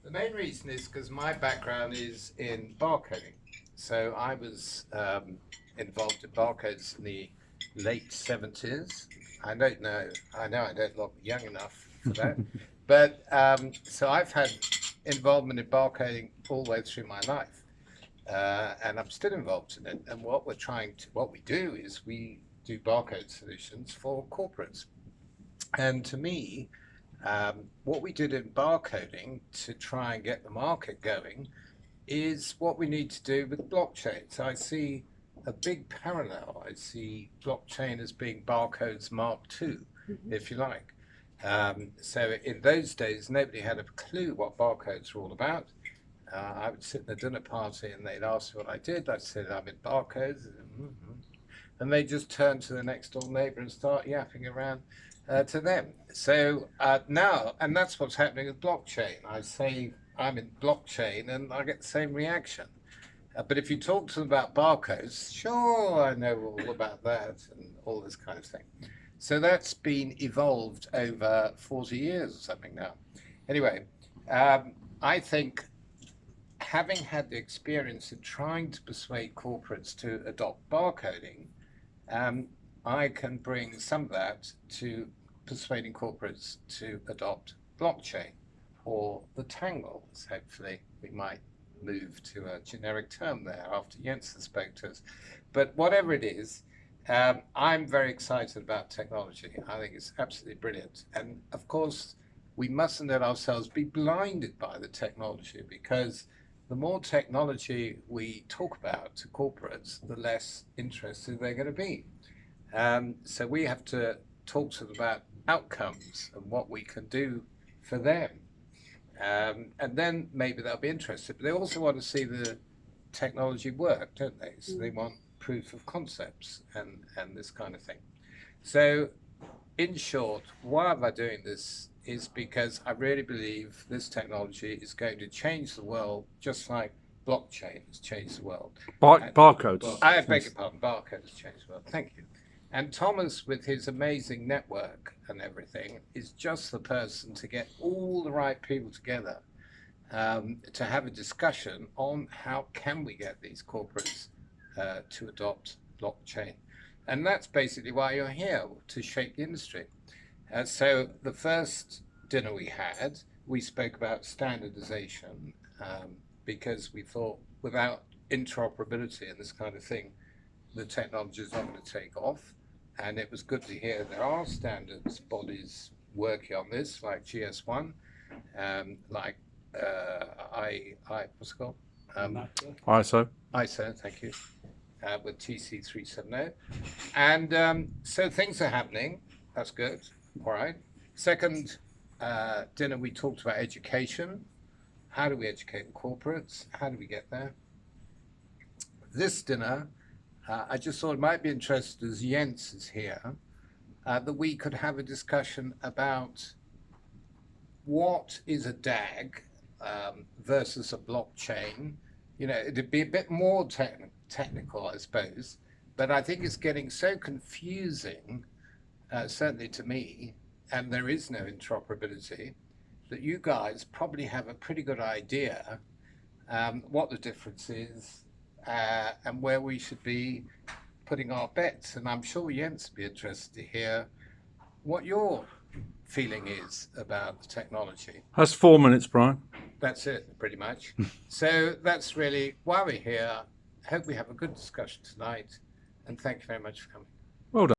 The main reason is because my background is in barcoding. So I was involved in barcodes in the late 70s. I don't know, I know I don't look young enough for that. But so I've had involvement in barcoding all the way through my life. And I'm still involved in it. And what we do is we do barcode solutions for corporates. And to me, what we did in barcoding to try and get the market going is what we need to do with blockchain. So I see a big parallel. I see blockchain as being barcodes Mark II, if you like. So in those days, nobody had a clue what barcodes were all about. I would sit in a dinner party and they'd ask me what I did. I'd say I'm in barcodes. And they just turn to the next door neighbor and start yapping around to them. So now, and that's what's happening with blockchain. I say I'm in blockchain and I get the same reaction. But if you talk to them about barcodes, sure, I know all about that and all this kind of thing. So that's been evolved over 40 years or something now. Anyway, I think having had the experience in trying to persuade corporates to adopt barcoding, I can bring some of that to persuading corporates to adopt blockchain, or the TANGLE, as hopefully we might move to a generic term there after Jens spoke to us. But whatever it is, I'm very excited about technology. I think it's absolutely brilliant. And of course, we mustn't let ourselves be blinded by the technology, because the more technology we talk about to corporates, the less interested they're going to be. So we have to talk to them about outcomes and what we can do for them. And then maybe they'll be interested. But they also want to see the technology work, don't they? So they want proof of concepts and this kind of thing. So in short, why am I doing this is because I really believe this technology is going to change the world, just like blockchain has changed the world. Barcodes. Well, I beg your pardon, barcodes has changed the world. Thank you. And Thomas, with his amazing network and everything, is just the person to get all the right people together to have a discussion on how can we get these corporates to adopt blockchain. And that's basically why you're here, to shape the industry. So the first dinner we spoke about standardization because we thought without interoperability and this kind of thing, the technology is not going to take off. And it was good to hear there are standards bodies working on this, like GS1, like what's it called? ISO. ISO, thank you, with TC 370. And so things are happening. That's good. All right. Second dinner, we talked about education. How do we educate the corporates? How do we get there? This dinner, I just thought it might be interesting, as Jens is here, that we could have a discussion about what is a DAG versus a blockchain. You know, it'd be a bit more technical, I suppose, but I think it's getting so confusing, certainly to me, and there is no interoperability, that you guys probably have a pretty good idea what the difference is and where we should be putting our bets. And I'm sure Jens would be interested to hear what your feeling is about the technology. That's 4 minutes, Brian. That's it, pretty much. So that's really why we're here. I hope we have a good discussion tonight, and thank you very much for coming. Well done.